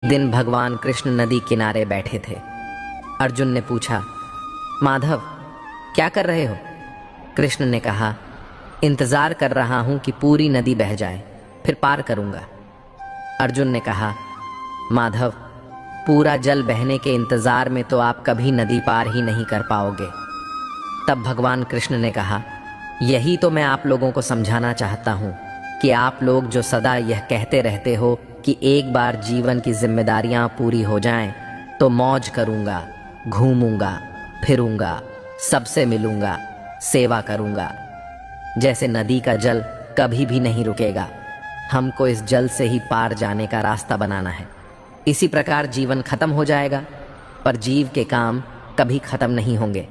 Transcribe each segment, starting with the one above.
दिन भगवान कृष्ण नदी किनारे बैठे थे। अर्जुन ने पूछा, माधव क्या कर रहे हो? कृष्ण ने कहा, इंतजार कर रहा हूं कि पूरी नदी बह जाए, फिर पार करूंगा। अर्जुन ने कहा, माधव पूरा जल बहने के इंतजार में तो आप कभी नदी पार ही नहीं कर पाओगे। तब भगवान कृष्ण ने कहा, यही तो मैं आप लोगों को समझाना चाहता हूं कि आप लोग जो सदा यह कहते रहते हो कि एक बार जीवन की जिम्मेदारियां पूरी हो जाएं तो मौज करूंगा, घूमूंगा, फिरूंगा, सबसे मिलूंगा, सेवा करूंगा। जैसे नदी का जल कभी भी नहीं रुकेगा, हमको इस जल से ही पार जाने का रास्ता बनाना है। इसी प्रकार जीवन खत्म हो जाएगा, पर जीव के काम कभी खत्म नहीं होंगे।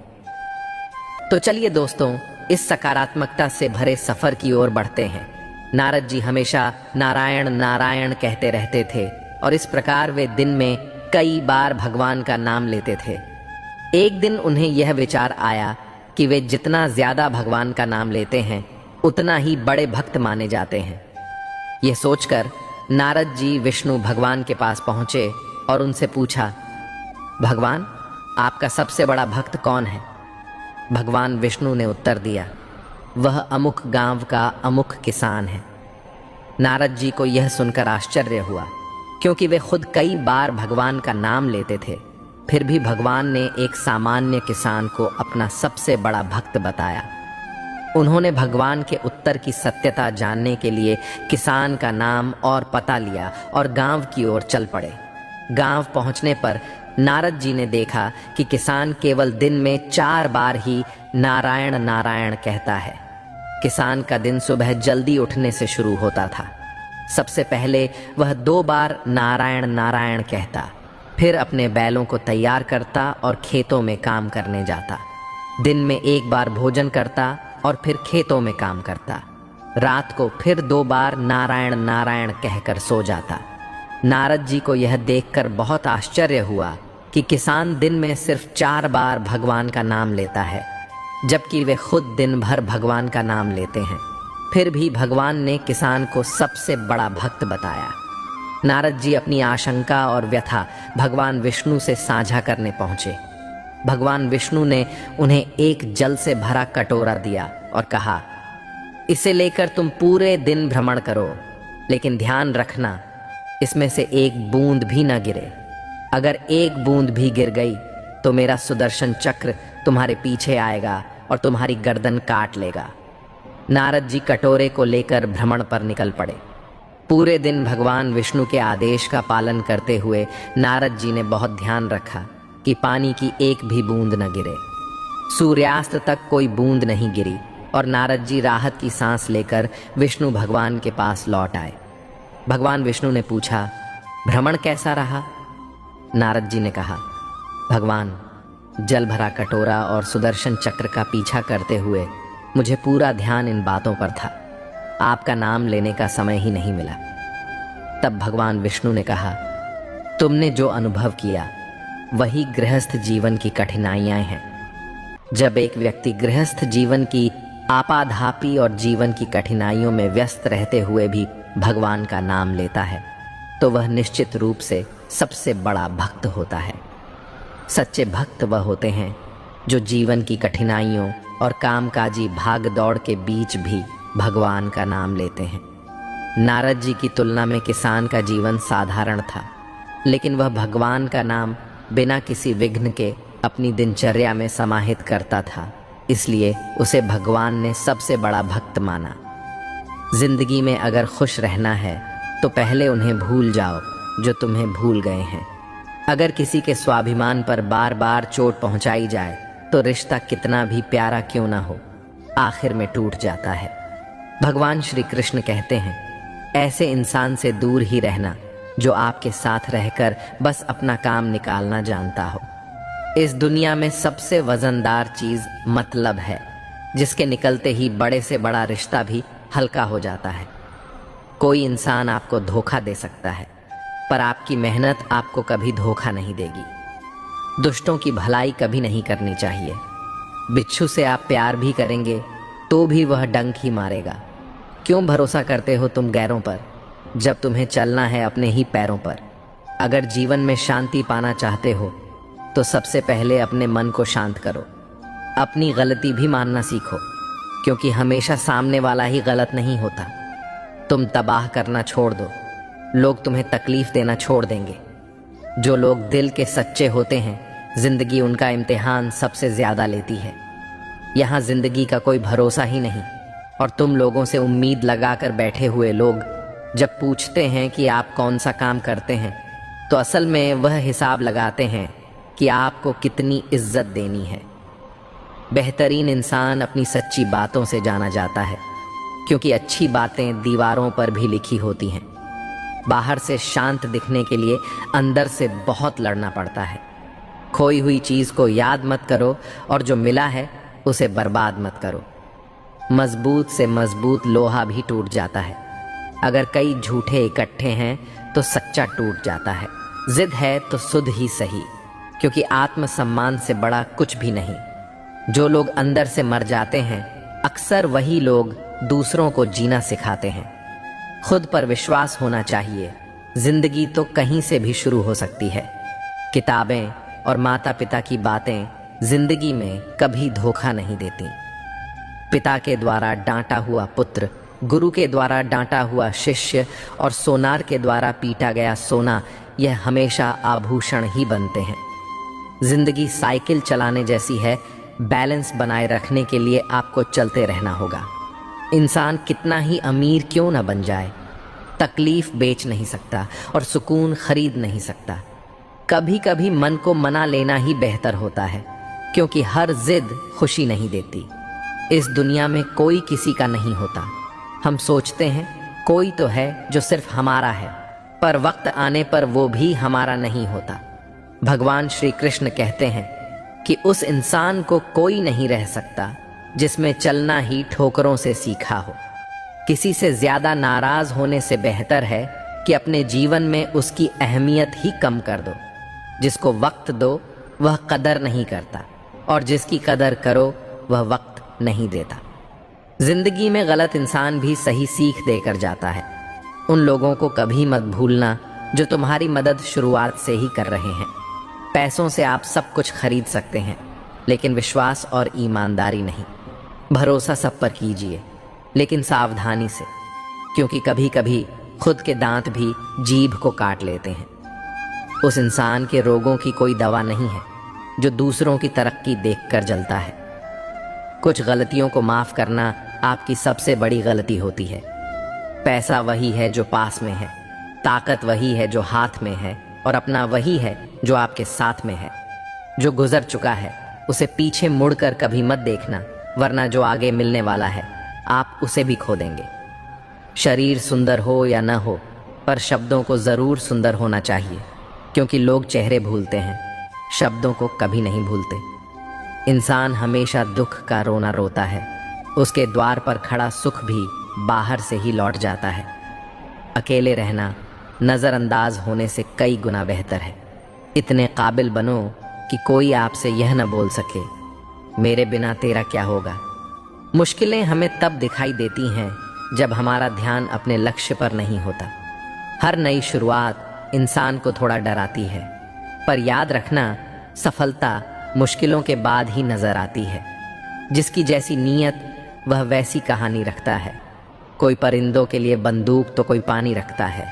तो चलिए दोस्तों, इस सकारात्मकता से भरे सफर की ओर बढ़ते हैं। नारद जी हमेशा नारायण नारायण कहते रहते थे और इस प्रकार वे दिन में कई बार भगवान का नाम लेते थे। एक दिन उन्हें यह विचार आया कि वे जितना ज्यादा भगवान का नाम लेते हैं उतना ही बड़े भक्त माने जाते हैं। यह सोचकर नारद जी विष्णु भगवान के पास पहुंचे और उनसे पूछा, भगवान आपका सबसे बड़ा भक्त कौन है? भगवान विष्णु ने उत्तर दिया, वह अमुक गांव का अमुक किसान है। नारद जी को यह सुनकर आश्चर्य हुआ, क्योंकि वे खुद कई बार भगवान का नाम लेते थे, फिर भी भगवान ने एक सामान्य किसान को अपना सबसे बड़ा भक्त बताया। उन्होंने भगवान के उत्तर की सत्यता जानने के लिए किसान का नाम और पता लिया और गांव की ओर चल पड़े। गांव पहुंचने पर नारद जी ने देखा कि किसान केवल दिन में 4 बार ही नारायण नारायण कहता है। किसान का दिन सुबह जल्दी उठने से शुरू होता था। सबसे पहले वह 2 बार नारायण नारायण कहता, फिर अपने बैलों को तैयार करता और खेतों में काम करने जाता। दिन में 1 बार भोजन करता और फिर खेतों में काम करता। रात को फिर 2 बार नारायण नारायण कहकर सो जाता। नारद जी को यह देखकर बहुत आश्चर्य हुआ कि किसान दिन में सिर्फ 4 बार भगवान का नाम लेता है, जबकि वे खुद दिन भर भगवान का नाम लेते हैं। फिर भी भगवान ने किसान को सबसे बड़ा भक्त बताया। नारद जी अपनी आशंका और व्यथा भगवान विष्णु से साझा करने पहुंचे। भगवान विष्णु ने उन्हें एक जल से भरा कटोरा दिया और कहा, इसे लेकर तुम पूरे दिन भ्रमण करो, लेकिन ध्यान रखना इसमें से एक बूंद भी न गिरे। अगर एक बूंद भी गिर गई तो मेरा सुदर्शन चक्र तुम्हारे पीछे आएगा और तुम्हारी गर्दन काट लेगा। नारद जी कटोरे को लेकर भ्रमण पर निकल पड़े। पूरे दिन भगवान विष्णु के आदेश का पालन करते हुए नारद जी ने बहुत ध्यान रखा कि पानी की एक भी बूंद न गिरे। सूर्यास्त तक कोई बूंद नहीं गिरी और नारद जी राहत की सांस लेकर विष्णु भगवान के पास लौट आए। भगवान विष्णु ने पूछा, भ्रमण कैसा रहा? नारद जी ने कहा, भगवान जल भरा कटोरा और सुदर्शन चक्र का पीछा करते हुए मुझे पूरा ध्यान इन बातों पर था। आपका नाम लेने का समय ही नहीं मिला। तब भगवान विष्णु ने कहा, तुमने जो अनुभव किया वही गृहस्थ जीवन की कठिनाइयां हैं। जब एक व्यक्ति गृहस्थ जीवन की आपाधापी और जीवन की कठिनाइयों में व्यस्त रहते हुए भी भगवान का नाम लेता है तो वह निश्चित रूप से सबसे बड़ा भक्त होता है। सच्चे भक्त वह होते हैं जो जीवन की कठिनाइयों और कामकाजी भाग दौड़ के बीच भी भगवान का नाम लेते हैं। नारद जी की तुलना में किसान का जीवन साधारण था, लेकिन वह भगवान का नाम बिना किसी विघ्न के अपनी दिनचर्या में समाहित करता था, इसलिए उसे भगवान ने सबसे बड़ा भक्त माना। जिंदगी में अगर खुश रहना है तो पहले उन्हें भूल जाओ जो तुम्हें भूल गए हैं। अगर किसी के स्वाभिमान पर बार बार चोट पहुंचाई जाए तो रिश्ता कितना भी प्यारा क्यों ना हो, आखिर में टूट जाता है। भगवान श्री कृष्ण कहते हैं, ऐसे इंसान से दूर ही रहना जो आपके साथ रहकर बस अपना काम निकालना जानता हो। इस दुनिया में सबसे वजनदार चीज मतलब है, जिसके निकलते ही बड़े से बड़ा रिश्ता भी हल्का हो जाता है। कोई इंसान आपको धोखा दे सकता है, पर आपकी मेहनत आपको कभी धोखा नहीं देगी। दुष्टों की भलाई कभी नहीं करनी चाहिए। बिच्छू से आप प्यार भी करेंगे तो भी वह डंक ही मारेगा। क्यों भरोसा करते हो तुम गैरों पर, जब तुम्हें चलना है अपने ही पैरों पर। अगर जीवन में शांति पाना चाहते हो तो सबसे पहले अपने मन को शांत करो। अपनी गलती भी मानना सीखो, क्योंकि हमेशा सामने वाला ही गलत नहीं होता। तुम तबाह करना छोड़ दो, लोग तुम्हें तकलीफ देना छोड़ देंगे। जो लोग दिल के सच्चे होते हैं, जिंदगी उनका इम्तिहान सबसे ज्यादा लेती है। यहाँ जिंदगी का कोई भरोसा ही नहीं, और तुम लोगों से उम्मीद लगाकर बैठे हुए लोग जब पूछते हैं कि आप कौन सा काम करते हैं, तो असल में वह हिसाब लगाते हैं कि आपको कितनी इज्जत देनी है। बेहतरीन इंसान अपनी सच्ची बातों से जाना जाता है, क्योंकि अच्छी बातें दीवारों पर भी लिखी होती हैं। बाहर से शांत दिखने के लिए अंदर से बहुत लड़ना पड़ता है। खोई हुई चीज को याद मत करो, और जो मिला है उसे बर्बाद मत करो। मजबूत से मजबूत लोहा भी टूट जाता है। अगर कई झूठे इकट्ठे हैं तो सच्चा टूट जाता है। जिद है तो सुध ही सही, क्योंकि आत्मसम्मान से बड़ा कुछ भी नहीं। जो लोग अंदर से मर जाते हैं, अक्सर वही लोग दूसरों को जीना सिखाते हैं। खुद पर विश्वास होना चाहिए। जिंदगी तो कहीं से भी शुरू हो सकती है। किताबें और माता पिता की बातें जिंदगी में कभी धोखा नहीं देती। पिता के द्वारा डांटा हुआ पुत्र, गुरु के द्वारा डांटा हुआ शिष्य और सोनार के द्वारा पीटा गया सोना, यह हमेशा आभूषण ही बनते हैं। जिंदगी साइकिल चलाने जैसी है। बैलेंस बनाए रखने के लिए आपको चलते रहना होगा। इंसान कितना ही अमीर क्यों न बन जाए, तकलीफ बेच नहीं सकता और सुकून खरीद नहीं सकता। कभी कभी मन को मना लेना ही बेहतर होता है, क्योंकि हर जिद खुशी नहीं देती। इस दुनिया में कोई किसी का नहीं होता। हम सोचते हैं कोई तो है जो सिर्फ हमारा है, पर वक्त आने पर वो भी हमारा नहीं होता। भगवान श्री कृष्ण कहते हैं कि उस इंसान को कोई नहीं रह सकता जिसमें चलना ही ठोकरों से सीखा हो। किसी से ज्यादा नाराज होने से बेहतर है कि अपने जीवन में उसकी अहमियत ही कम कर दो। जिसको वक्त दो वह कदर नहीं करता, और जिसकी कदर करो वह वक्त नहीं देता। जिंदगी में गलत इंसान भी सही सीख देकर जाता है। उन लोगों को कभी मत भूलना जो तुम्हारी मदद शुरुआत से ही कर रहे हैं। पैसों से आप सब कुछ खरीद सकते हैं, लेकिन विश्वास और ईमानदारी नहीं। भरोसा सब पर कीजिए, लेकिन सावधानी से, क्योंकि कभी कभी खुद के दांत भी जीभ को काट लेते हैं। उस इंसान के रोगों की कोई दवा नहीं है जो दूसरों की तरक्की देखकर जलता है। कुछ गलतियों को माफ करना आपकी सबसे बड़ी गलती होती है। पैसा वही है जो पास में है, ताकत वही है जो हाथ में है, और अपना वही है जो आपके साथ में है। जो गुजर चुका है उसे पीछे मुड़कर कभी मत देखना, वरना जो आगे मिलने वाला है आप उसे भी खो देंगे। शरीर सुंदर हो या न हो, पर शब्दों को जरूर सुंदर होना चाहिए, क्योंकि लोग चेहरे भूलते हैं, शब्दों को कभी नहीं भूलते। इंसान हमेशा दुख का रोना रोता है, उसके द्वार पर खड़ा सुख भी बाहर से ही लौट जाता है। अकेले रहना नज़रअंदाज होने से कई गुना बेहतर है। इतने काबिल बनो कि कोई आपसे यह न बोल सके, मेरे बिना तेरा क्या होगा। मुश्किलें हमें तब दिखाई देती हैं जब हमारा ध्यान अपने लक्ष्य पर नहीं होता। हर नई शुरुआत इंसान को थोड़ा डराती है, पर याद रखना, सफलता मुश्किलों के बाद ही नजर आती है। जिसकी जैसी नीयत वह वैसी कहानी रखता है। कोई परिंदों के लिए बंदूक तो कोई पानी रखता है।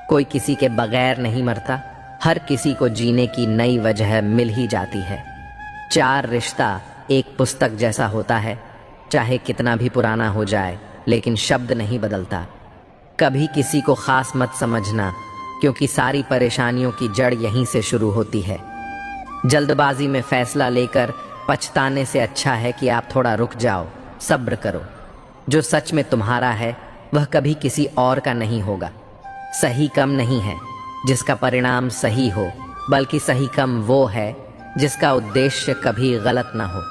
कोई किसी के बगैर नहीं मरता, हर किसी को जीने की नई वजह मिल ही जाती है। चार रिश्ता एक पुस्तक जैसा होता है, चाहे कितना भी पुराना हो जाए, लेकिन शब्द नहीं बदलता। कभी किसी को खास मत समझना, क्योंकि सारी परेशानियों की जड़ यहीं से शुरू होती है। जल्दबाजी में फैसला लेकर पछताने से अच्छा है कि आप थोड़ा रुक जाओ, सब्र करो। जो सच में तुम्हारा है वह कभी किसी और का नहीं होगा। सही कम नहीं है जिसका परिणाम सही हो, बल्कि सही कम वो है जिसका उद्देश्य कभी गलत ना हो।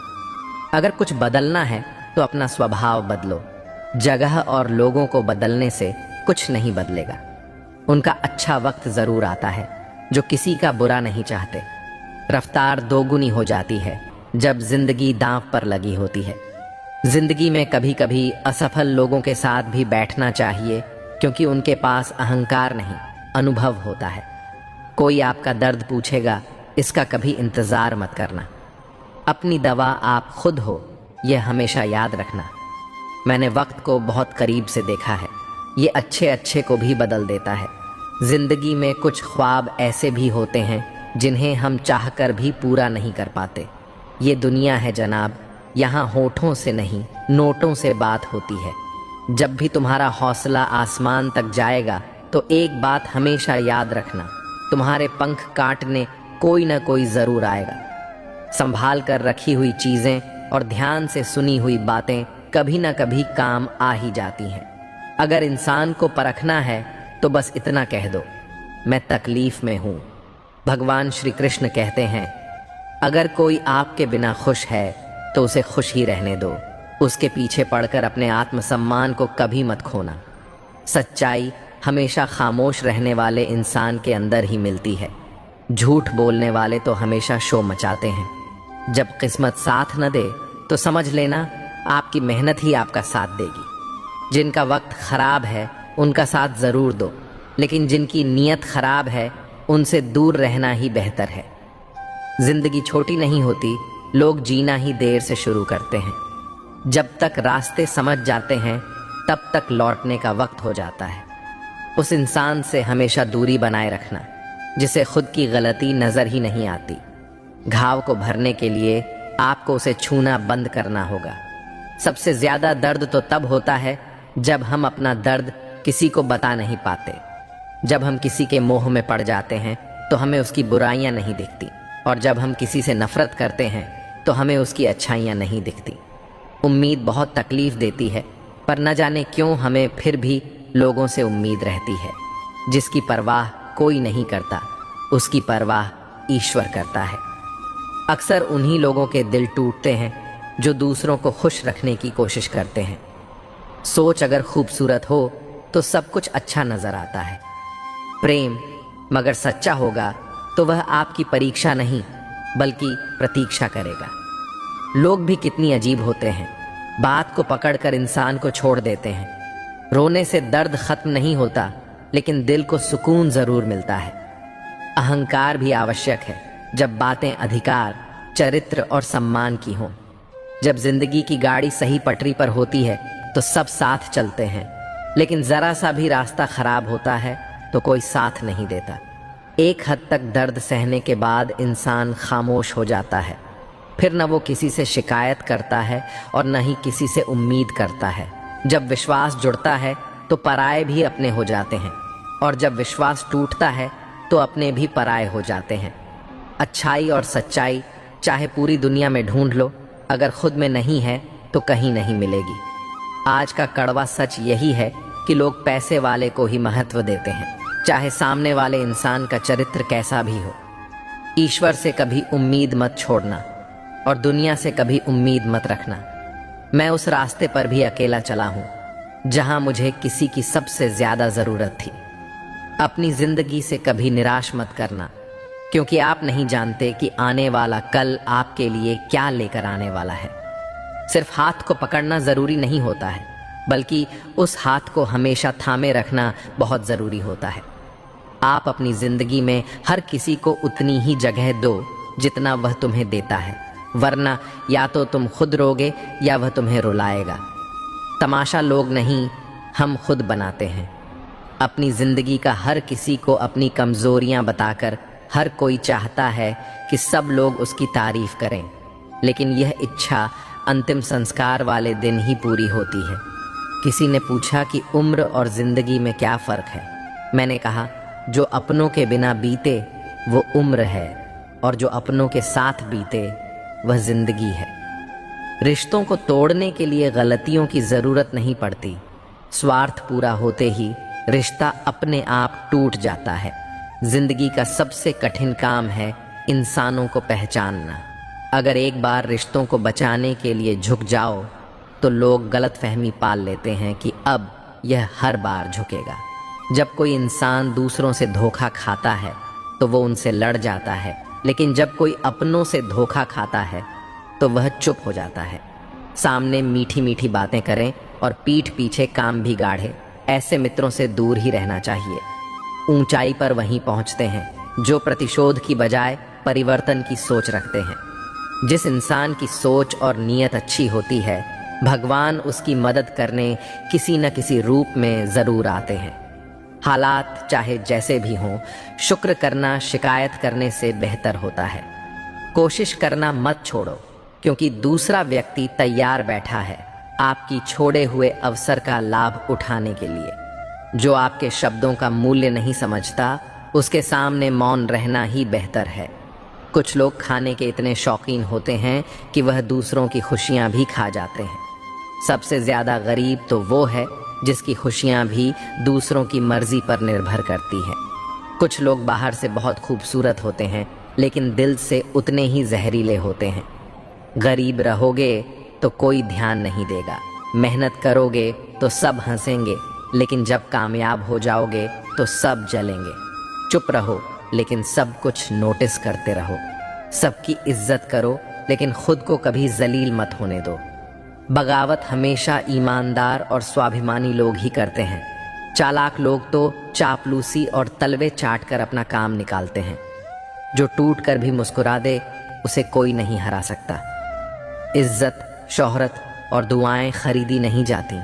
अगर कुछ बदलना है तो अपना स्वभाव बदलो। जगह और लोगों को बदलने से कुछ नहीं बदलेगा। उनका अच्छा वक्त जरूर आता है जो किसी का बुरा नहीं चाहते। रफ्तार दोगुनी हो जाती है जब जिंदगी दांव पर लगी होती है। जिंदगी में कभी कभी असफल लोगों के साथ भी बैठना चाहिए, क्योंकि उनके पास अहंकार नहीं, अनुभव होता है। कोई आपका दर्द पूछेगा, इसका कभी इंतज़ार मत करना। अपनी दवा आप खुद हो, यह हमेशा याद रखना। मैंने वक्त को बहुत करीब से देखा है, ये अच्छे अच्छे को भी बदल देता है। जिंदगी में कुछ ख्वाब ऐसे भी होते हैं जिन्हें हम चाहकर भी पूरा नहीं कर पाते। ये दुनिया है जनाब, यहाँ होठों से नहीं नोटों से बात होती है। जब भी तुम्हारा हौसला आसमान तक जाएगा तो एक बात हमेशा याद रखना, तुम्हारे पंख काटने कोई ना कोई ज़रूर आएगा। संभाल कर रखी हुई चीज़ें और ध्यान से सुनी हुई बातें कभी ना कभी काम आ ही जाती हैं। अगर इंसान को परखना है तो बस इतना कह दो, मैं तकलीफ में हूँ। भगवान श्री कृष्ण कहते हैं, अगर कोई आपके बिना खुश है तो उसे खुश ही रहने दो। उसके पीछे पड़कर अपने आत्मसम्मान को कभी मत खोना। सच्चाई हमेशा खामोश रहने वाले इंसान के अंदर ही मिलती है। झूठ बोलने वाले तो हमेशा शो मचाते हैं। जब किस्मत साथ न दे तो समझ लेना आपकी मेहनत ही आपका साथ देगी। जिनका वक्त खराब है उनका साथ ज़रूर दो, लेकिन जिनकी नीयत खराब है उनसे दूर रहना ही बेहतर है। जिंदगी छोटी नहीं होती, लोग जीना ही देर से शुरू करते हैं। जब तक रास्ते समझ जाते हैं तब तक लौटने का वक्त हो जाता है। उस इंसान से हमेशा दूरी बनाए रखना जिसे खुद की गलती नज़र ही नहीं आती। घाव को भरने के लिए आपको उसे छूना बंद करना होगा। सबसे ज़्यादा दर्द तो तब होता है जब हम अपना दर्द किसी को बता नहीं पाते। जब हम किसी के मोह में पड़ जाते हैं तो हमें उसकी बुराइयां नहीं दिखती, और जब हम किसी से नफरत करते हैं तो हमें उसकी अच्छाइयां नहीं दिखती। उम्मीद बहुत तकलीफ देती है, पर न जाने क्यों हमें फिर भी लोगों से उम्मीद रहती है। जिसकी परवाह कोई नहीं करता, उसकी परवाह ईश्वर करता है। अक्सर उन्हीं लोगों के दिल टूटते हैं जो दूसरों को खुश रखने की कोशिश करते हैं। सोच अगर खूबसूरत हो तो सब कुछ अच्छा नजर आता है। प्रेम मगर सच्चा होगा तो वह आपकी परीक्षा नहीं बल्कि प्रतीक्षा करेगा। लोग भी कितनी अजीब होते हैं, बात को पकड़कर इंसान को छोड़ देते हैं। रोने से दर्द खत्म नहीं होता, लेकिन दिल को सुकून जरूर मिलता है। अहंकार भी आवश्यक है जब बातें अधिकार, चरित्र और सम्मान की हों। जब जिंदगी की गाड़ी सही पटरी पर होती है तो सब साथ चलते हैं, लेकिन जरा सा भी रास्ता खराब होता है तो कोई साथ नहीं देता। एक हद तक दर्द सहने के बाद इंसान खामोश हो जाता है। फिर न वो किसी से शिकायत करता है और न ही किसी से उम्मीद करता है। जब विश्वास जुड़ता है तो पराये भी अपने हो जाते हैं, और जब विश्वास टूटता है तो अपने भी पराये हो जाते हैं। अच्छाई और सच्चाई चाहे पूरी दुनिया में ढूंढ लो, अगर खुद में नहीं है तो कहीं नहीं मिलेगी। आज का कड़वा सच यही है कि लोग पैसे वाले को ही महत्व देते हैं, चाहे सामने वाले इंसान का चरित्र कैसा भी हो। ईश्वर से कभी उम्मीद मत छोड़ना और दुनिया से कभी उम्मीद मत रखना। मैं उस रास्ते पर भी अकेला चला हूं जहां मुझे किसी की सबसे ज्यादा जरूरत थी। अपनी जिंदगी से कभी निराश मत करना, क्योंकि आप नहीं जानते कि आने वाला कल आपके लिए क्या लेकर आने वाला है। सिर्फ हाथ को पकड़ना जरूरी नहीं होता है, बल्कि उस हाथ को हमेशा थामे रखना बहुत जरूरी होता है। आप अपनी जिंदगी में हर किसी को उतनी ही जगह दो जितना वह तुम्हें देता है, वरना या तो तुम खुद रोगे या वह तुम्हें रुलाएगा। तमाशा लोग नहीं, हम खुद बनाते हैं। अपनी जिंदगी का हर किसी को अपनी कमजोरियां बताकर हर कोई चाहता है कि सब लोग उसकी तारीफ करें, लेकिन यह इच्छा अंतिम संस्कार वाले दिन ही पूरी होती है। किसी ने पूछा कि उम्र और जिंदगी में क्या फर्क है। मैंने कहा, जो अपनों के बिना बीते वो उम्र है, और जो अपनों के साथ बीते वह जिंदगी है। रिश्तों को तोड़ने के लिए गलतियों की जरूरत नहीं पड़ती। स्वार्थ पूरा होते ही रिश्ता अपने आप टूट जाता है। जिंदगी का सबसे कठिन काम है इंसानों को पहचानना। अगर एक बार रिश्तों को बचाने के लिए झुक जाओ तो लोग गलतफहमी पाल लेते हैं कि अब यह हर बार झुकेगा। जब कोई इंसान दूसरों से धोखा खाता है तो वो उनसे लड़ जाता है, लेकिन जब कोई अपनों से धोखा खाता है तो वह चुप हो जाता है। सामने मीठी मीठी बातें करें और पीठ पीछे काम भी गाढ़े, ऐसे मित्रों से दूर ही रहना चाहिए। ऊंचाई पर वहीं पहुंचते हैं जो प्रतिशोध की बजाय परिवर्तन की सोच रखते हैं। जिस इंसान की सोच और नीयत अच्छी होती है, भगवान उसकी मदद करने किसी न किसी रूप में ज़रूर आते हैं। हालात चाहे जैसे भी हों, शुक्र करना शिकायत करने से बेहतर होता है। कोशिश करना मत छोड़ो, क्योंकि दूसरा व्यक्ति तैयार बैठा है आपकी छोड़े हुए अवसर का लाभ उठाने के लिए। जो आपके शब्दों का मूल्य नहीं समझता, उसके सामने मौन रहना ही बेहतर है। कुछ लोग खाने के इतने शौकीन होते हैं कि वह दूसरों की खुशियां भी खा जाते हैं। सबसे ज़्यादा गरीब तो वो है जिसकी खुशियां भी दूसरों की मर्जी पर निर्भर करती हैं। कुछ लोग बाहर से बहुत खूबसूरत होते हैं, लेकिन दिल से उतने ही जहरीले होते हैं। गरीब रहोगे तो कोई ध्यान नहीं देगा, मेहनत करोगे तो सब हंसेंगे, लेकिन जब कामयाब हो जाओगे तो सब जलेंगे। चुप रहो, लेकिन सब कुछ नोटिस करते रहो। सबकी इज्जत करो, लेकिन खुद को कभी जलील मत होने दो। बगावत हमेशा ईमानदार और स्वाभिमानी लोग ही करते हैं। चालाक लोग तो चापलूसी और तलवे चाट कर अपना काम निकालते हैं। जो टूट कर भी मुस्कुरा दे, उसे कोई नहीं हरा सकता। इज्जत, शोहरत और दुआएं खरीदी नहीं जाती,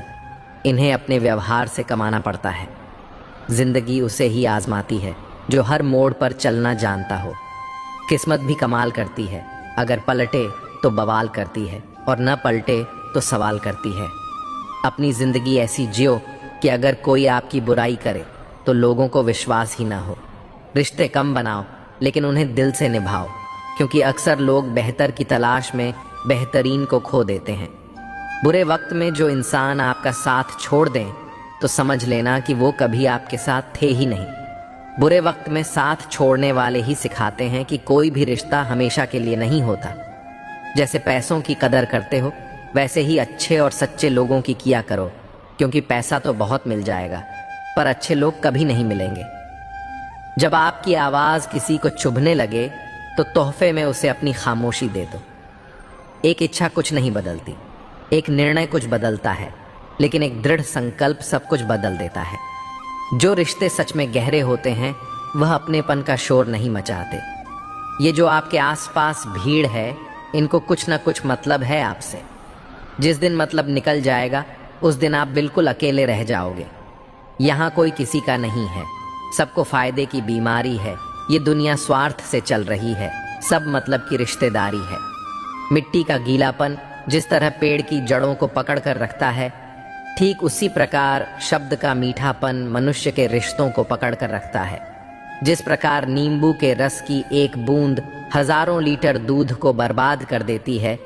इन्हें अपने व्यवहार से कमाना पड़ता है। जिंदगी उसे ही आजमाती है जो हर मोड़ पर चलना जानता हो। किस्मत भी कमाल करती है, अगर पलटे तो बवाल करती है और न पलटे तो सवाल करती है। अपनी ज़िंदगी ऐसी जियो कि अगर कोई आपकी बुराई करे तो लोगों को विश्वास ही ना हो। रिश्ते कम बनाओ, लेकिन उन्हें दिल से निभाओ, क्योंकि अक्सर लोग बेहतर की तलाश में बेहतरीन को खो देते हैं। बुरे वक्त में जो इंसान आपका साथ छोड़ दें तो समझ लेना कि वो कभी आपके साथ थे ही नहीं। बुरे वक्त में साथ छोड़ने वाले ही सिखाते हैं कि कोई भी रिश्ता हमेशा के लिए नहीं होता। जैसे पैसों की कदर करते हो, वैसे ही अच्छे और सच्चे लोगों की किया करो, क्योंकि पैसा तो बहुत मिल जाएगा, पर अच्छे लोग कभी नहीं मिलेंगे। जब आपकी आवाज़ किसी को चुभने लगे तो तोहफे में उसे अपनी खामोशी दे दो। एक इच्छा कुछ नहीं बदलती, एक निर्णय कुछ बदलता है, लेकिन एक दृढ़ संकल्प सब कुछ बदल देता है। जो रिश्ते सच में गहरे होते हैं, वह अपनेपन का शोर नहीं मचाते। ये जो आपके आसपास भीड़ है, इनको कुछ ना कुछ मतलब है आपसे। जिस दिन मतलब निकल जाएगा, उस दिन आप बिल्कुल अकेले रह जाओगे। यहाँ कोई किसी का नहीं है, सबको फायदे की बीमारी है। ये दुनिया स्वार्थ से चल रही है, सब मतलब की रिश्तेदारी है। मिट्टी का गीलापन जिस तरह पेड़ की जड़ों को पकड़ कर रखता है, ठीक उसी प्रकार शब्द का मीठापन मनुष्य के रिश्तों को पकड़ कर रखता है। जिस प्रकार नींबू के रस की एक बूंद हजारों लीटर दूध को बर्बाद कर देती है,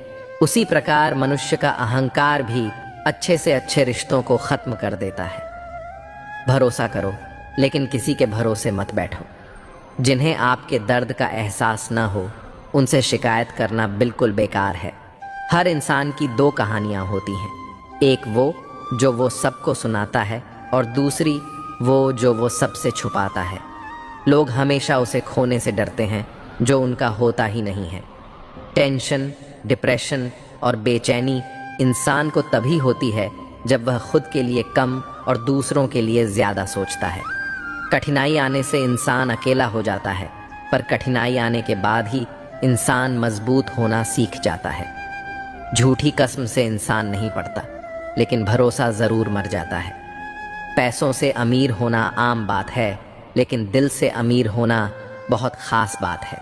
उसी प्रकार मनुष्य का अहंकार भी अच्छे से अच्छे रिश्तों को खत्म कर देता है। भरोसा करो, लेकिन किसी के भरोसे मत बैठो। जिन्हें आपके दर्द का एहसास न हो, उनसे शिकायत करना बिल्कुल बेकार है। हर इंसान की दो कहानियां होती हैं, एक वो सबको सुनाता है, और दूसरी वो जो सबसे छुपाता है। लोग हमेशा उसे खोने से डरते हैं जो उनका होता ही नहीं है। टेंशन, डिप्रेशन और बेचैनी इंसान को तभी होती है जब वह खुद के लिए कम और दूसरों के लिए ज़्यादा सोचता है। कठिनाई आने से इंसान अकेला हो जाता है, पर कठिनाई आने के बाद ही इंसान मजबूत होना सीख जाता है। झूठी कसम से इंसान नहीं पड़ता, लेकिन भरोसा ज़रूर मर जाता है। पैसों से अमीर होना आम बात है, लेकिन दिल से अमीर होना बहुत ख़ास बात है।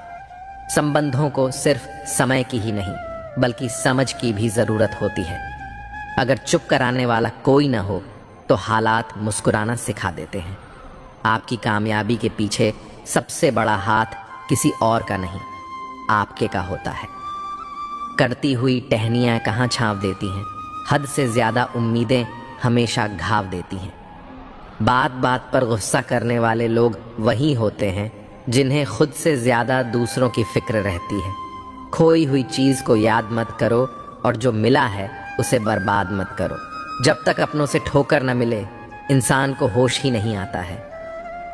संबंधों को सिर्फ समय की ही नहीं, बल्कि समझ की भी ज़रूरत होती है। अगर चुप कराने वाला कोई ना हो, तो हालात मुस्कुराना सिखा देते हैं। आपकी कामयाबी के पीछे सबसे बड़ा हाथ किसी और का नहीं, आपके का होता है। करती हुई टहनियाँ कहाँ छाँव देती हैं, हद से ज़्यादा उम्मीदें हमेशा घाव देती हैं। बात बात पर गुस्सा करने वाले लोग वही होते हैं जिन्हें खुद से ज़्यादा दूसरों की फिक्र रहती है। खोई हुई चीज़ को याद मत करो, और जो मिला है उसे बर्बाद मत करो। जब तक अपनों से ठोकर न मिले, इंसान को होश ही नहीं आता है।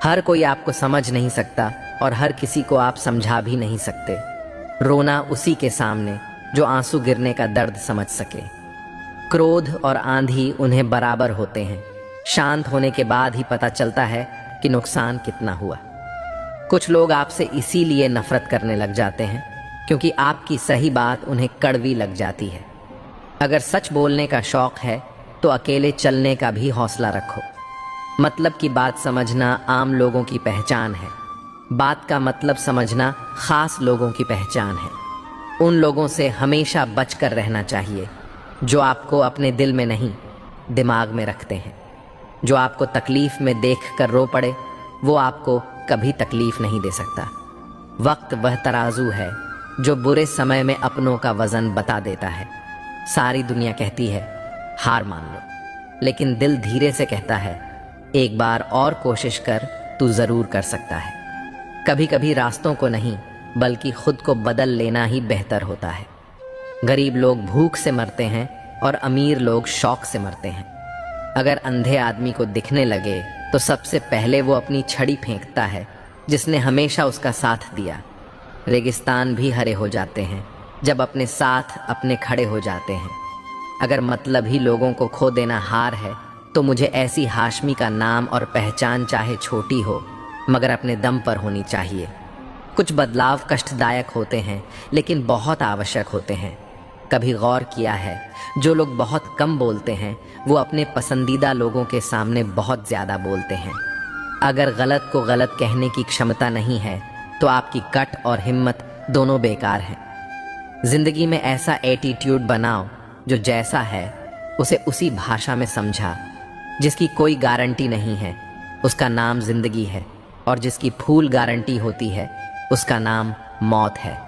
हर कोई आपको समझ नहीं सकता, और हर किसी को आप समझा भी नहीं सकते। रोना उसी के सामने जो आंसू गिरने का दर्द समझ सके। क्रोध और आंधी उन्हें बराबर होते हैं। शांत होने के बाद ही पता चलता है कि नुकसान कितना हुआ। कुछ लोग आपसे इसीलिए नफरत करने लग जाते हैं क्योंकि आपकी सही बात उन्हें कड़वी लग जाती है। अगर सच बोलने का शौक है तो अकेले चलने का भी हौसला रखो। मतलब की बात समझना आम लोगों की पहचान है, बात का मतलब समझना खास लोगों की पहचान है। उन लोगों से हमेशा बचकर रहना चाहिए जो आपको अपने दिल में नहीं दिमाग में रखते हैं। जो आपको तकलीफ में देखकर रो पड़े वो आपको कभी तकलीफ नहीं दे सकता। वक्त वह तराजू है जो बुरे समय में अपनों का वजन बता देता है। सारी दुनिया कहती है हार मान लो, लेकिन दिल धीरे से कहता है एक बार और कोशिश कर, तू जरूर कर सकता है। कभी कभी रास्तों को नहीं बल्कि खुद को बदल लेना ही बेहतर होता है। गरीब लोग भूख से मरते हैं और अमीर लोग शौक से मरते हैं। अगर अंधे आदमी को दिखने लगे तो सबसे पहले वो अपनी छड़ी फेंकता है जिसने हमेशा उसका साथ दिया। रेगिस्तान भी हरे हो जाते हैं जब अपने साथ अपने खड़े हो जाते हैं। अगर मतलब ही लोगों को खो देना हार है तो मुझे ऐसी हाशमी का नाम और पहचान चाहे छोटी हो मगर अपने दम पर होनी चाहिए। कुछ बदलाव कष्टदायक होते हैं लेकिन बहुत आवश्यक होते हैं। कभी गौर किया है जो लोग बहुत कम बोलते हैं वो अपने पसंदीदा लोगों के सामने बहुत ज़्यादा बोलते हैं। अगर गलत को गलत कहने की क्षमता नहीं है तो आपकी कट और हिम्मत दोनों बेकार हैं। जिंदगी में ऐसा एटीट्यूड बनाओ जो जैसा है उसे उसी भाषा में समझा। जिसकी कोई गारंटी नहीं है उसका नाम जिंदगी है और जिसकी फूल गारंटी होती है उसका नाम मौत है।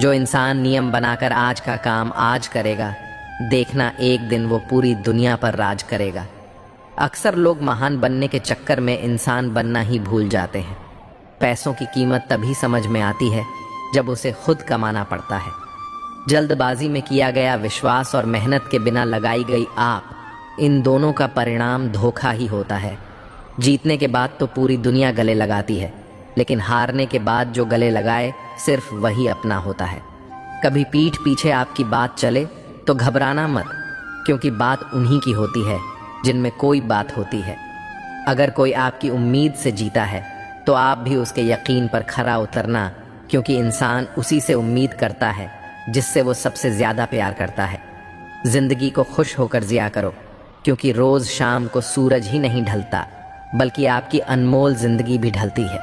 जो इंसान नियम बनाकर आज का काम आज करेगा, देखना एक दिन वो पूरी दुनिया पर राज करेगा। अक्सर लोग महान बनने के चक्कर में इंसान बनना ही भूल जाते हैं। पैसों की कीमत तभी समझ में आती है जब उसे खुद कमाना पड़ता है। जल्दबाजी में किया गया विश्वास और मेहनत के बिना लगाई गई आप, इन दोनों का परिणाम धोखा ही होता है। जीतने के बाद तो पूरी दुनिया गले लगाती है, लेकिन हारने के बाद जो गले लगाए सिर्फ वही अपना होता है। कभी पीठ पीछे आपकी बात चले तो घबराना मत, क्योंकि बात उन्हीं की होती है जिनमें कोई बात होती है। अगर कोई आपकी उम्मीद से जीता है तो आप भी उसके यकीन पर खरा उतरना, क्योंकि इंसान उसी से उम्मीद करता है जिससे वो सबसे ज़्यादा प्यार करता है। जिंदगी को खुश होकर जिया करो, क्योंकि रोज़ शाम को सूरज ही नहीं ढलता बल्कि आपकी अनमोल जिंदगी भी ढलती है।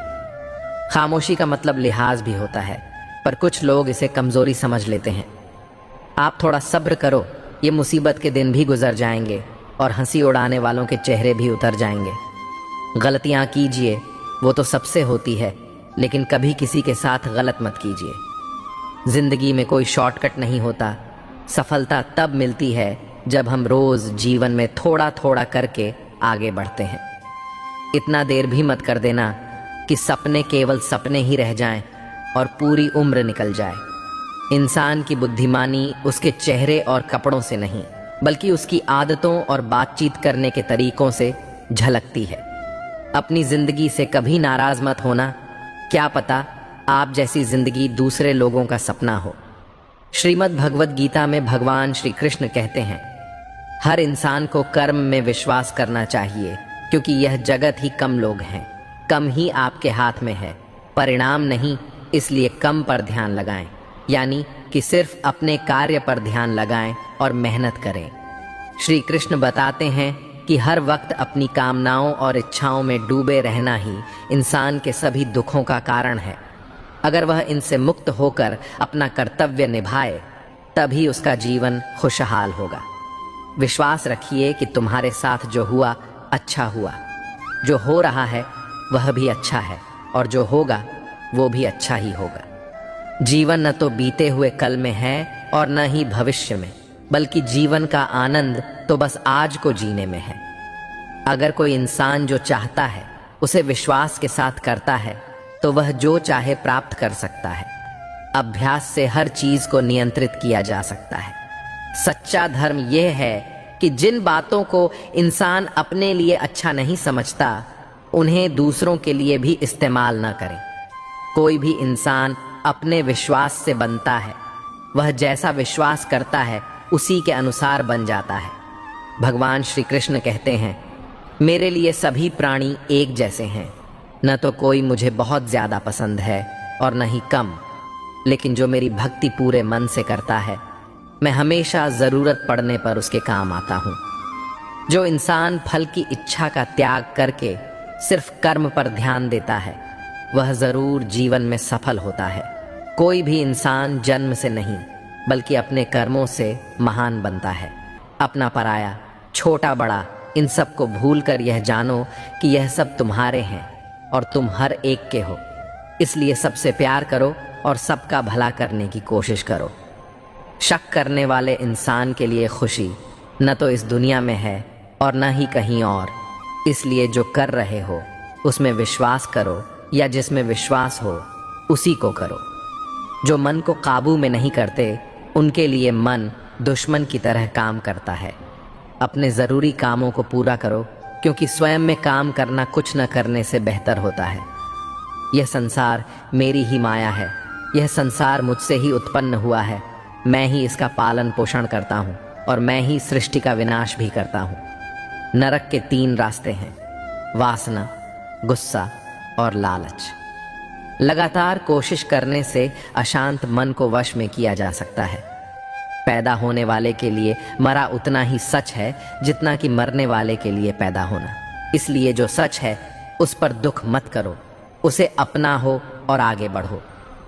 खामोशी का मतलब लिहाज भी होता है, पर कुछ लोग इसे कमज़ोरी समझ लेते हैं। आप थोड़ा सब्र करो, ये मुसीबत के दिन भी गुजर जाएंगे और हंसी उड़ाने वालों के चेहरे भी उतर जाएंगे। गलतियाँ कीजिए, वो तो सबसे होती है, लेकिन कभी किसी के साथ गलत मत कीजिए। जिंदगी में कोई शॉर्टकट नहीं होता। सफलता तब मिलती है जब हम रोज़ जीवन में थोड़ा थोड़ा करके आगे बढ़ते हैं। इतना देर भी मत कर देना कि सपने केवल सपने ही रह जाएं और पूरी उम्र निकल जाए। इंसान की बुद्धिमानी उसके चेहरे और कपड़ों से नहीं, बल्कि उसकी आदतों और बातचीत करने के तरीकों से झलकती है। अपनी जिंदगी से कभी नाराज मत होना, क्या पता आप जैसी जिंदगी दूसरे लोगों का सपना हो। श्रीमद् भगवत गीता में भगवान श्री कृष्ण कहते हैं, हर इंसान को कर्म में विश्वास करना चाहिए, क्योंकि यह जगत ही कम लोग हैं, कम ही आपके हाथ में है, परिणाम नहीं, इसलिए कम पर ध्यान लगाएं। यानी कि सिर्फ अपने कार्य पर ध्यान लगाएं और मेहनत करें। श्री कृष्ण बताते हैं कि हर वक्त अपनी कामनाओं और इच्छाओं में डूबे रहना ही इंसान के सभी दुखों का कारण है। अगर वह इनसे मुक्त होकर अपना कर्तव्य निभाए तभी उसका जीवन खुशहाल होगा। विश्वास रखिए कि तुम्हारे साथ जो हुआ अच्छा हुआ, जो हो रहा है वह भी अच्छा है और जो होगा वो भी अच्छा ही होगा। जीवन न तो बीते हुए कल में है और न ही भविष्य में, बल्कि जीवन का आनंद तो बस आज को जीने में है। अगर कोई इंसान जो चाहता है उसे विश्वास के साथ करता है तो वह जो चाहे प्राप्त कर सकता है। अभ्यास से हर चीज को नियंत्रित किया जा सकता है। सच्चा धर्म यह है कि जिन बातों को इंसान अपने लिए अच्छा नहीं समझता उन्हें दूसरों के लिए भी इस्तेमाल न करें। कोई भी इंसान अपने विश्वास से बनता है, वह जैसा विश्वास करता है उसी के अनुसार बन जाता है। भगवान श्री कृष्ण कहते हैं, मेरे लिए सभी प्राणी एक जैसे हैं, न तो कोई मुझे बहुत ज्यादा पसंद है और न ही कम, लेकिन जो मेरी भक्ति पूरे मन से करता है, मैं हमेशा जरूरत पड़ने पर उसके काम आता हूँ। जो इंसान फल की इच्छा का त्याग करके सिर्फ कर्म पर ध्यान देता है, वह जरूर जीवन में सफल होता है। कोई भी इंसान जन्म से नहीं बल्कि अपने कर्मों से महान बनता है। अपना पराया, छोटा बड़ा, इन सब को भूलकर यह जानो कि यह सब तुम्हारे हैं और तुम हर एक के हो। इसलिए सबसे प्यार करो और सबका भला करने की कोशिश करो। शक करने वाले इंसान के लिए खुशी न तो इस दुनिया में है और न ही कहीं और। इसलिए जो कर रहे हो उसमें विश्वास करो, या जिसमें विश्वास हो उसी को करो। जो मन को काबू में नहीं करते, उनके लिए मन दुश्मन की तरह काम करता है। अपने ज़रूरी कामों को पूरा करो, क्योंकि स्वयं में काम करना कुछ न करने से बेहतर होता है। यह संसार मेरी ही माया है। यह संसार मुझसे ही उत्पन्न हुआ है। मैं ही इसका पालन पोषण करता हूँ और मैं ही सृष्टि का विनाश भी करता हूँ। नरक के 3 रास्ते हैं: वासना, गुस्सा और लालच। लगातार कोशिश करने से अशांत मन को वश में किया जा सकता है। पैदा होने वाले के लिए मरा उतना ही सच है जितना कि मरने वाले के लिए पैदा होना। इसलिए जो सच है उस पर दुख मत करो, उसे अपना हो और आगे बढ़ो।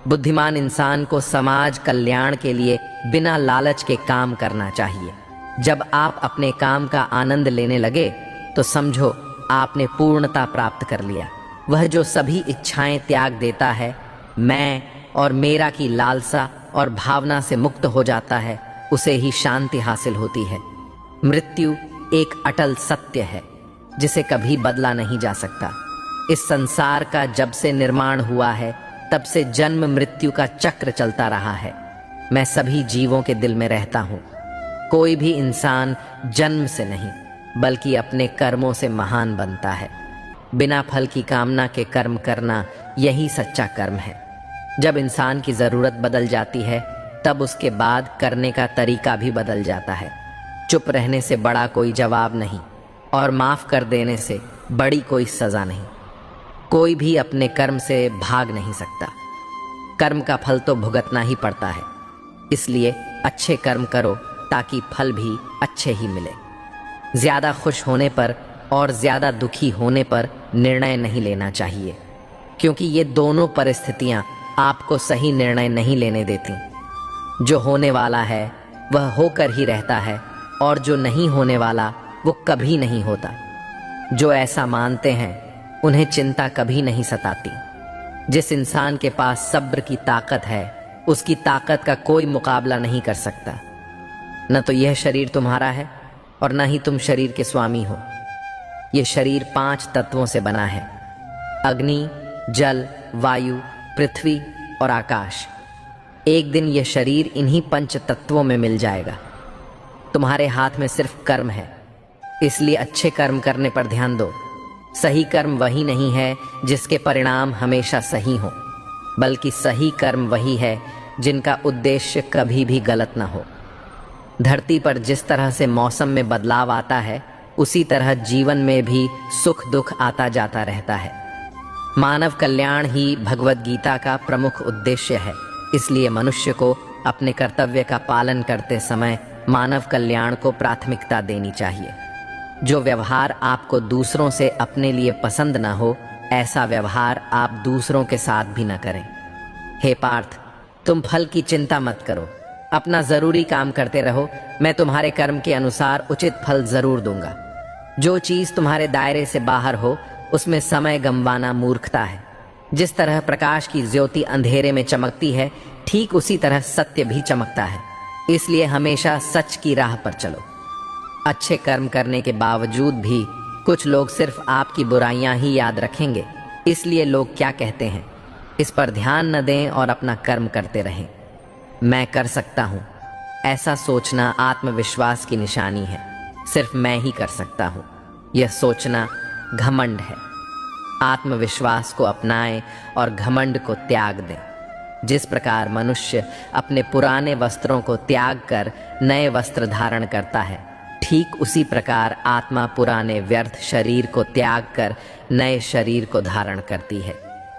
बुद्धिमान इंसान को समाज कल्याण के लिए बिना लालच के काम करना चाहिए। जब आप अपने काम का आनंद लेने लगे तो समझो आपने पूर्णता प्राप्त कर लिया। वह जो सभी इच्छाएं त्याग देता है, मैं और मेरा की लालसा और भावना से मुक्त हो जाता है, उसे ही शांति हासिल होती है। मृत्यु एक अटल सत्य है जिसे कभी बदला नहीं जा सकता। इस संसार का जब से निर्माण हुआ है तब से जन्म मृत्यु का चक्र चलता रहा है। मैं सभी जीवों के दिल में रहता हूँ। कोई भी इंसान जन्म से नहीं बल्कि अपने कर्मों से महान बनता है। बिना फल की कामना के कर्म करना यही सच्चा कर्म है। जब इंसान की ज़रूरत बदल जाती है तब उसके बाद करने का तरीका भी बदल जाता है। चुप रहने से बड़ा कोई जवाब नहीं और माफ़ कर देने से बड़ी कोई सज़ा नहीं। कोई भी अपने कर्म से भाग नहीं सकता। कर्म का फल तो भुगतना ही पड़ता है। इसलिए अच्छे कर्म करो ताकि फल भी अच्छे ही मिले। ज़्यादा खुश होने पर और ज़्यादा दुखी होने पर निर्णय नहीं लेना चाहिए, क्योंकि ये दोनों परिस्थितियाँ आपको सही निर्णय नहीं लेने देती। जो होने वाला है वह होकर ही रहता है और जो नहीं होने वाला वो कभी नहीं होता। जो ऐसा मानते हैं उन्हें चिंता कभी नहीं सताती। जिस इंसान के पास सब्र की ताकत है उसकी ताकत का कोई मुकाबला नहीं कर सकता। न तो यह शरीर तुम्हारा है और न ही तुम शरीर के स्वामी हो। यह शरीर 5 तत्वों से बना है: अग्नि, जल, वायु, पृथ्वी और आकाश। एक दिन यह शरीर इन्हीं 5 तत्वों में मिल जाएगा। तुम्हारे हाथ में सिर्फ कर्म है, इसलिए अच्छे कर्म करने पर ध्यान दो। सही कर्म वही नहीं है जिसके परिणाम हमेशा सही हो, बल्कि सही कर्म वही है जिनका उद्देश्य कभी भी गलत ना हो। धरती पर जिस तरह से मौसम में बदलाव आता है, उसी तरह जीवन में भी सुख दुख आता जाता रहता है। मानव कल्याण ही भगवत गीता का प्रमुख उद्देश्य है। इसलिए मनुष्य को अपने कर्तव्य का पालन करते समय मानव कल्याण को प्राथमिकता देनी चाहिए। जो व्यवहार आपको दूसरों से अपने लिए पसंद ना हो, ऐसा व्यवहार आप दूसरों के साथ भी न करें। हे पार्थ, तुम फल की चिंता मत करो, अपना जरूरी काम करते रहो। मैं तुम्हारे कर्म के अनुसार उचित फल जरूर दूंगा। जो चीज तुम्हारे दायरे से बाहर हो उसमें समय गंवाना मूर्खता है। जिस तरह प्रकाश की ज्योति अंधेरे में चमकती है, ठीक उसी तरह सत्य भी चमकता है। इसलिए हमेशा सच की राह पर चलो। अच्छे कर्म करने के बावजूद भी कुछ लोग सिर्फ आपकी बुराइयां ही याद रखेंगे। इसलिए लोग क्या कहते हैं, इस पर ध्यान न दें और अपना कर्म करते रहें। मैं कर सकता हूँ, ऐसा सोचना आत्मविश्वास की निशानी है। सिर्फ मैं ही कर सकता हूँ, यह सोचना घमंड है। आत्मविश्वास को अपनाएं और घमंड को त्याग दें। जिस प्रकार मनुष्य अपने पुराने वस्त्रों को त्याग कर नए वस्त्र धारण करता है, ठीक उसी प्रकार आत्मा पुराने व्यर्थ शरीर को त्याग कर नए शरीर को धारण करती है।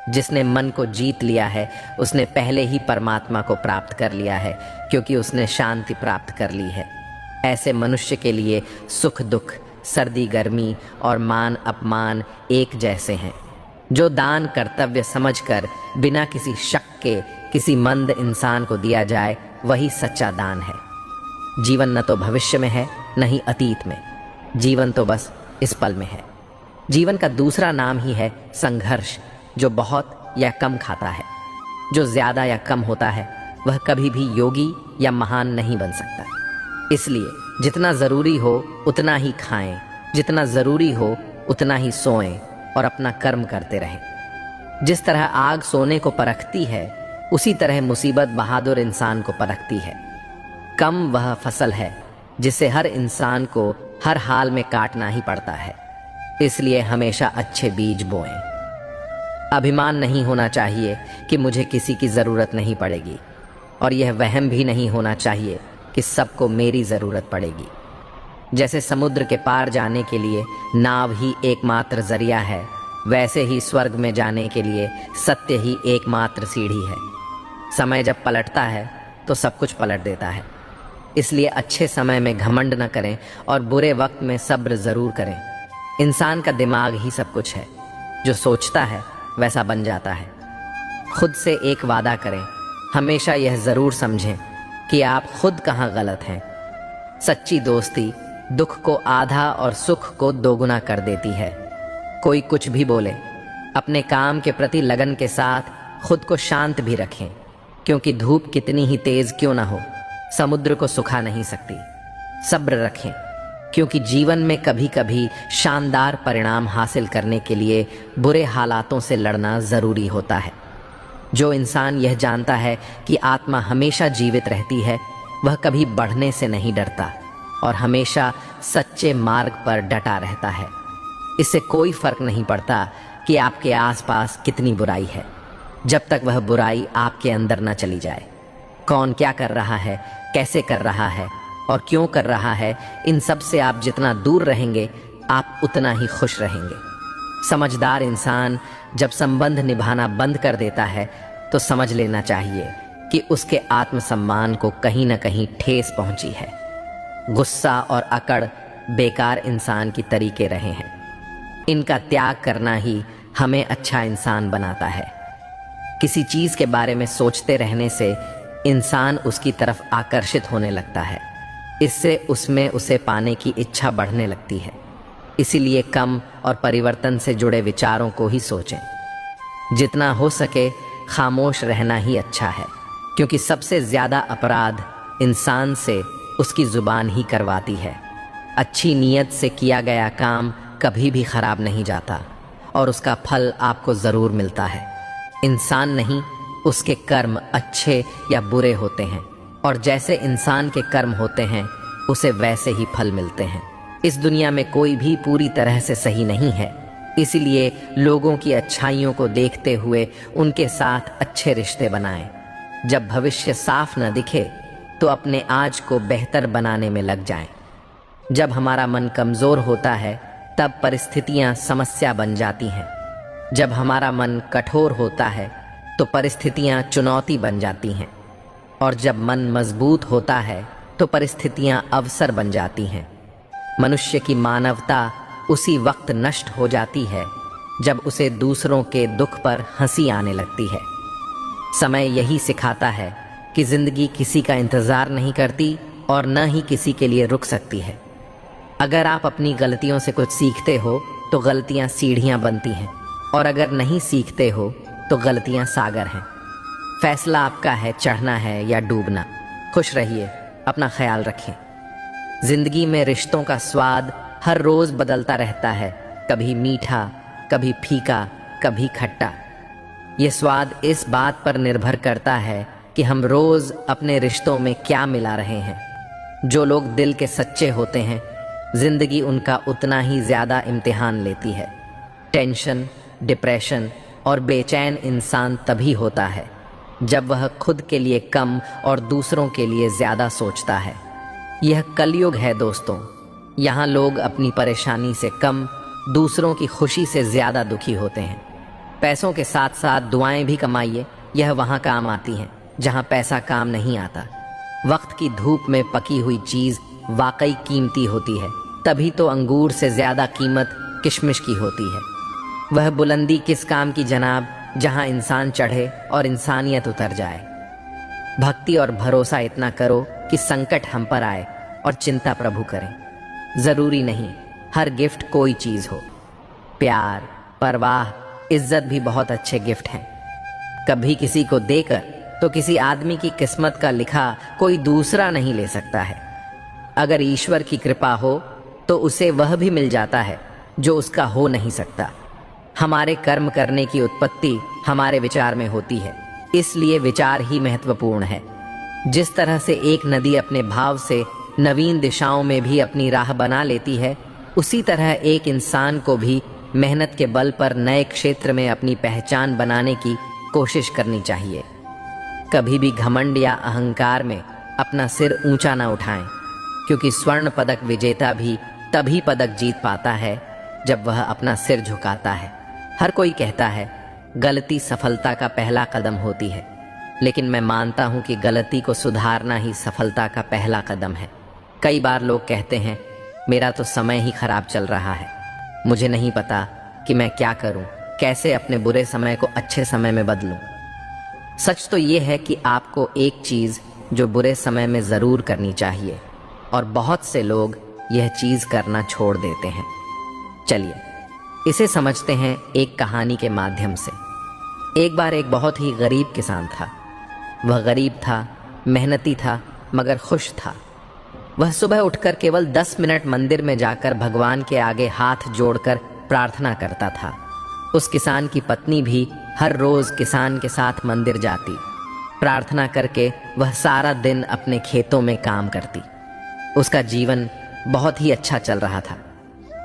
जिसने मन को जीत लिया है उसने पहले ही परमात्मा को प्राप्त कर लिया है, क्योंकि उसने शांति प्राप्त कर ली है। ऐसे मनुष्य के लिए सुख दुख, सर्दी गर्मी और मान अपमान एक जैसे हैं। जो दान कर्तव्य समझकर बिना किसी शक के किसी मंद इंसान को दिया जाए वही सच्चा दान है। जीवन न तो भविष्य में है न ही अतीत में, जीवन तो बस इस पल में है। जीवन का दूसरा नाम ही है संघर्ष, जो बहुत या कम खाता है। जो ज्यादा या कम होता है वह कभी भी योगी या महान नहीं बन सकता। इसलिए जितना जरूरी हो उतना ही खाएं, जितना जरूरी हो उतना ही सोएं और अपना कर्म करते रहें। जिस तरह आग सोने को परखती है उसी तरह मुसीबत बहादुर इंसान को परखती है। कम वह फसल है जिसे हर इंसान को हर हाल में काटना ही पड़ता है। इसलिए हमेशा अच्छे बीज बोएं। अभिमान नहीं होना चाहिए कि मुझे किसी की जरूरत नहीं पड़ेगी, और यह वहम भी नहीं होना चाहिए कि सबको मेरी जरूरत पड़ेगी। जैसे समुद्र के पार जाने के लिए नाव ही एकमात्र जरिया है, वैसे ही स्वर्ग में जाने के लिए सत्य ही एकमात्र सीढ़ी है। समय जब पलटता है तो सब कुछ पलट देता है। इसलिए अच्छे समय में घमंड न करें और बुरे वक्त में सब्र जरूर करें। इंसान का दिमाग ही सब कुछ है, जो सोचता है वैसा बन जाता है। खुद से एक वादा करें, हमेशा यह जरूर समझें कि आप खुद कहाँ गलत हैं। सच्ची दोस्ती दुख को आधा और सुख को दोगुना कर देती है। कोई कुछ भी बोले, अपने काम के प्रति लगन के साथ खुद को शांत भी रखें, क्योंकि धूप कितनी ही तेज क्यों ना हो समुद्र को सुखा नहीं सकती। सब्र रखें, क्योंकि जीवन में कभी कभी शानदार परिणाम हासिल करने के लिए बुरे हालातों से लड़ना जरूरी होता है। जो इंसान यह जानता है कि आत्मा हमेशा जीवित रहती है वह कभी बढ़ने से नहीं डरता और हमेशा सच्चे मार्ग पर डटा रहता है। इससे कोई फर्क नहीं पड़ता कि आपके आसपास कितनी बुराई है, जब तक वह बुराई आपके अंदर न चली जाए। कौन क्या कर रहा है, कैसे कर रहा है और क्यों कर रहा है, इन सब से आप जितना दूर रहेंगे आप उतना ही खुश रहेंगे। समझदार इंसान जब संबंध निभाना बंद कर देता है तो समझ लेना चाहिए कि उसके आत्मसम्मान को कहीं न कहीं ठेस पहुंची है। गुस्सा और अकड़ बेकार इंसान की तरीके रहे हैं। इनका त्याग करना ही हमें अच्छा इंसान बनाता है। किसी चीज के बारे में सोचते रहने से इंसान उसकी तरफ आकर्षित होने लगता है। इससे उसमें उसे पाने की इच्छा बढ़ने लगती है। इसीलिए कम और परिवर्तन से जुड़े विचारों को ही सोचें। जितना हो सके खामोश रहना ही अच्छा है, क्योंकि सबसे ज्यादा अपराध इंसान से उसकी जुबान ही करवाती है। अच्छी नीयत से किया गया काम कभी भी खराब नहीं जाता और उसका फल आपको जरूर मिलता है। इंसान नहीं, उसके कर्म अच्छे या बुरे होते हैं, और जैसे इंसान के कर्म होते हैं उसे वैसे ही फल मिलते हैं। इस दुनिया में कोई भी पूरी तरह से सही नहीं है, इसलिए लोगों की अच्छाइयों को देखते हुए उनके साथ अच्छे रिश्ते बनाएं। जब भविष्य साफ न दिखे तो अपने आज को बेहतर बनाने में लग जाएं। जब हमारा मन कमजोर होता है तब परिस्थितियां समस्या बन जाती हैं। जब हमारा मन कठोर होता है तो परिस्थितियां चुनौती बन जाती हैं, और जब मन मजबूत होता है तो परिस्थितियां अवसर बन जाती हैं। मनुष्य की मानवता उसी वक्त नष्ट हो जाती है जब उसे दूसरों के दुख पर हंसी आने लगती है। समय यही सिखाता है कि जिंदगी किसी का इंतजार नहीं करती और न ही किसी के लिए रुक सकती है। अगर आप अपनी गलतियों से कुछ सीखते हो तो गलतियां सीढ़ियां बनती हैं, और अगर नहीं सीखते हो तो गलतियां सागर हैं। फैसला आपका है, चढ़ना है या डूबना। खुश रहिए, अपना ख्याल रखें। जिंदगी में रिश्तों का स्वाद हर रोज बदलता रहता है, कभी मीठा, कभी फीका, कभी खट्टा। ये स्वाद इस बात पर निर्भर करता है कि हम रोज अपने रिश्तों में क्या मिला रहे हैं। जो लोग दिल के सच्चे होते हैं जिंदगी उनका उतना ही ज्यादा इम्तिहान लेती है। टेंशन, डिप्रेशन और बेचैन इंसान तभी होता है जब वह खुद के लिए कम और दूसरों के लिए ज्यादा सोचता है। यह कलयुग है दोस्तों, यहाँ लोग अपनी परेशानी से कम, दूसरों की खुशी से ज्यादा दुखी होते हैं। पैसों के साथ साथ दुआएं भी कमाइए, यह वहाँ काम आती हैं जहाँ पैसा काम नहीं आता। वक्त की धूप में पकी हुई चीज वाकई कीमती होती है, तभी तो अंगूर से ज्यादा कीमत किशमिश की होती है। वह बुलंदी किस काम की जनाब, जहाँ इंसान चढ़े और इंसानियत उतर जाए। भक्ति और भरोसा इतना करो कि संकट हम पर आए और चिंता प्रभु करें। जरूरी नहीं हर गिफ्ट कोई चीज हो। प्यार, परवाह, इज्जत भी बहुत अच्छे गिफ्ट हैं। कभी किसी को देकर तो किसी आदमी की किस्मत का लिखा कोई दूसरा नहीं ले सकता है। अगर ईश्वर की कृपा हो तो उसे वह भी मिल जाता है जो उसका हो नहीं सकता। हमारे कर्म करने की उत्पत्ति हमारे विचार में होती है, इसलिए विचार ही महत्वपूर्ण है। जिस तरह से एक नदी अपने भाव से नवीन दिशाओं में भी अपनी राह बना लेती है, उसी तरह एक इंसान को भी मेहनत के बल पर नए क्षेत्र में अपनी पहचान बनाने की कोशिश करनी चाहिए। कभी भी घमंड या अहंकार में अपना सिर ऊंचा ना उठाएं, क्योंकि स्वर्ण पदक विजेता भी तभी पदक जीत पाता है जब वह अपना सिर झुकाता है। हर कोई कहता है गलती सफलता का पहला कदम होती है, लेकिन मैं मानता हूं कि गलती को सुधारना ही सफलता का पहला कदम है। कई बार लोग कहते हैं मेरा तो समय ही खराब चल रहा है, मुझे नहीं पता कि मैं क्या करूं, कैसे अपने बुरे समय को अच्छे समय में बदलूं। सच तो ये है कि आपको एक चीज जो बुरे समय में जरूर करनी चाहिए, और बहुत से लोग यह चीज करना छोड़ देते हैं। चलिए इसे समझते हैं एक कहानी के माध्यम से। एक बार एक बहुत ही गरीब किसान था। वह गरीब था, मेहनती था, मगर खुश था। वह सुबह उठकर केवल 10 मिनट मंदिर में जाकर भगवान के आगे हाथ जोड़कर प्रार्थना करता था। उस किसान की पत्नी भी हर रोज किसान के साथ मंदिर जाती। प्रार्थना करके वह सारा दिन अपने खेतों में काम करती। उसका जीवन बहुत ही अच्छा चल रहा था।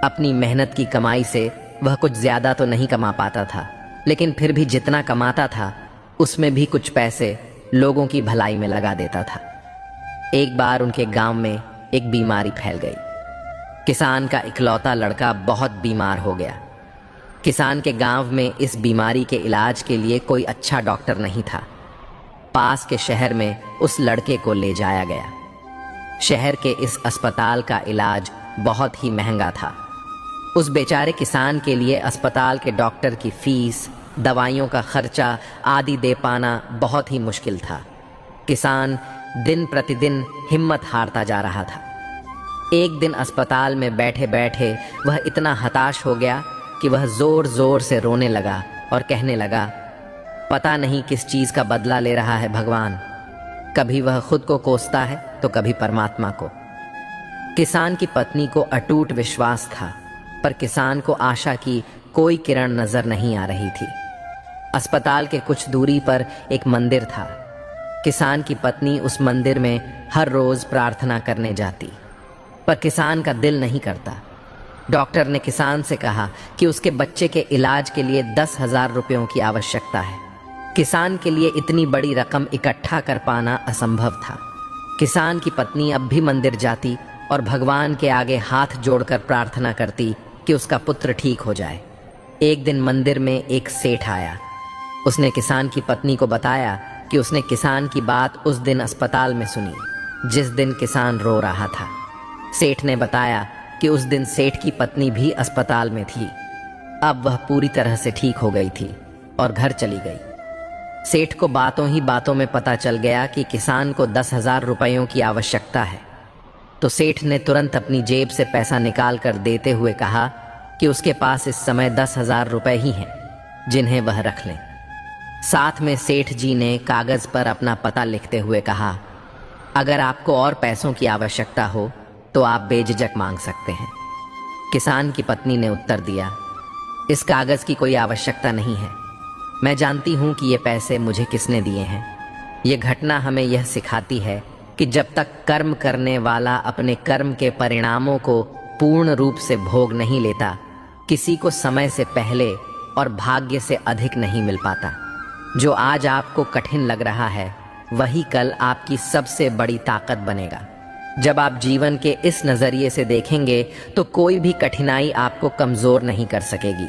अपनी मेहनत की कमाई से वह कुछ ज्यादा तो नहीं कमा पाता था, लेकिन फिर भी जितना कमाता था उसमें भी कुछ पैसे लोगों की भलाई में लगा देता था। एक बार उनके गांव में एक बीमारी फैल गई। किसान का इकलौता लड़का बहुत बीमार हो गया। किसान के गांव में इस बीमारी के इलाज के लिए कोई अच्छा डॉक्टर नहीं था। पास के शहर में उस लड़के को ले जाया गया। शहर के इस अस्पताल का इलाज बहुत ही महंगा था। उस बेचारे किसान के लिए अस्पताल के डॉक्टर की फीस, दवाइयों का खर्चा आदि दे पाना बहुत ही मुश्किल था। किसान दिन प्रतिदिन हिम्मत हारता जा रहा था। एक दिन अस्पताल में बैठे बैठे वह इतना हताश हो गया कि वह जोर जोर से रोने लगा और कहने लगा, पता नहीं किस चीज का बदला ले रहा है भगवान। कभी वह खुद को कोसता है तो कभी परमात्मा को। किसान की पत्नी को अटूट विश्वास था, पर किसान को आशा की कोई किरण नजर नहीं आ रही थी। अस्पताल के कुछ दूरी पर एक मंदिर था। किसान की पत्नी उस मंदिर में हर रोज प्रार्थना करने जाती, पर किसान का दिल नहीं करता। डॉक्टर ने किसान से कहा कि उसके बच्चे के इलाज के लिए 10,000 रुपयों की आवश्यकता है। किसान के लिए इतनी बड़ी रकम इकट्ठा कर पाना असंभव था। किसान की पत्नी अब भी मंदिर जाती और भगवान के आगे हाथ जोड़कर प्रार्थना करती कि उसका पुत्र ठीक हो जाए। एक दिन मंदिर में एक सेठ आया। उसने किसान की पत्नी को बताया कि उसने किसान की बात उस दिन अस्पताल में सुनी, जिस दिन किसान रो रहा था। सेठ ने बताया कि उस दिन सेठ की पत्नी भी अस्पताल में थी। अब वह पूरी तरह से ठीक हो गई थी और घर चली गई। सेठ को बातों ही बातों में पता चल गया कि किसान को 10,000 रुपयों की आवश्यकता है। तो सेठ ने तुरंत अपनी जेब से पैसा निकाल कर देते हुए कहा कि उसके पास इस समय 10,000 रुपए ही हैं, जिन्हें वह रख लें। साथ में सेठ जी ने कागज पर अपना पता लिखते हुए कहा, अगर आपको और पैसों की आवश्यकता हो तो आप बेझिझक मांग सकते हैं। किसान की पत्नी ने उत्तर दिया, इस कागज की कोई आवश्यकता नहीं है। मैं जानती हूं कि ये पैसे मुझे किसने दिए हैं। ये घटना हमें यह सिखाती है कि जब तक कर्म करने वाला अपने कर्म के परिणामों को पूर्ण रूप से भोग नहीं लेता, किसी को समय से पहले और भाग्य से अधिक नहीं मिल पाता। जो आज आपको कठिन लग रहा है, वही कल आपकी सबसे बड़ी ताकत बनेगा। जब आप जीवन के इस नजरिए से देखेंगे तो कोई भी कठिनाई आपको कमजोर नहीं कर सकेगी।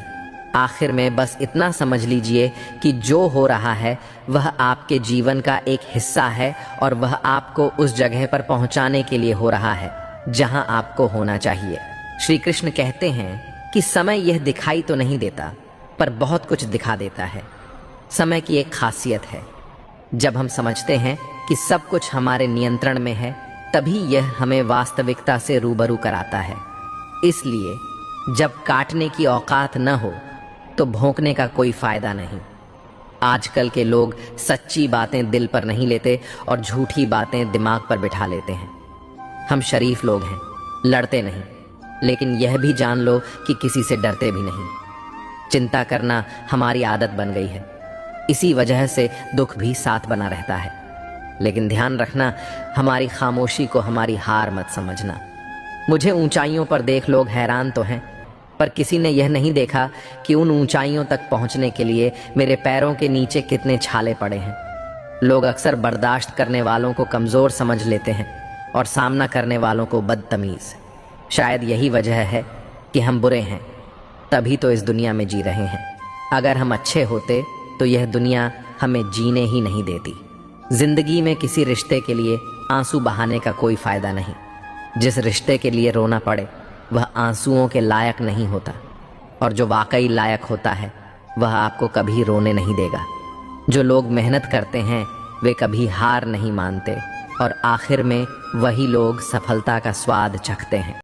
आखिर में बस इतना समझ लीजिए कि जो हो रहा है वह आपके जीवन का एक हिस्सा है और वह आपको उस जगह पर पहुंचाने के लिए हो रहा है जहां आपको होना चाहिए। श्री कृष्ण कहते हैं कि समय यह दिखाई तो नहीं देता पर बहुत कुछ दिखा देता है। समय की एक खासियत है, जब हम समझते हैं कि सब कुछ हमारे नियंत्रण में है तभी यह हमें वास्तविकता से रूबरू कराता है। इसलिए जब काटने की औकात न हो तो भौंकने का कोई फायदा नहीं। आजकल के लोग सच्ची बातें दिल पर नहीं लेते और झूठी बातें दिमाग पर बिठा लेते हैं। हम शरीफ लोग हैं, लड़ते नहीं, लेकिन यह भी जान लो कि किसी से डरते भी नहीं। चिंता करना हमारी आदत बन गई है, इसी वजह से दुख भी साथ बना रहता है। लेकिन ध्यान रखना, हमारी खामोशी को हमारी हार मत समझना। मुझे ऊंचाइयों पर देख लोग हैरान तो हैं, पर किसी ने यह नहीं देखा कि उन ऊंचाइयों तक पहुंचने के लिए मेरे पैरों के नीचे कितने छाले पड़े हैं। लोग अक्सर बर्दाश्त करने वालों को कमज़ोर समझ लेते हैं और सामना करने वालों को बदतमीज़। शायद यही वजह है कि हम बुरे हैं, तभी तो इस दुनिया में जी रहे हैं। अगर हम अच्छे होते तो यह दुनिया हमें जीने ही नहीं देती। जिंदगी में किसी रिश्ते के लिए आंसू बहाने का कोई फायदा नहीं। जिस रिश्ते के लिए रोना पड़े वह आंसुओं के लायक नहीं होता, और जो वाकई लायक होता है वह आपको कभी रोने नहीं देगा। जो लोग मेहनत करते हैं वे कभी हार नहीं मानते और आखिर में वही लोग सफलता का स्वाद चखते हैं।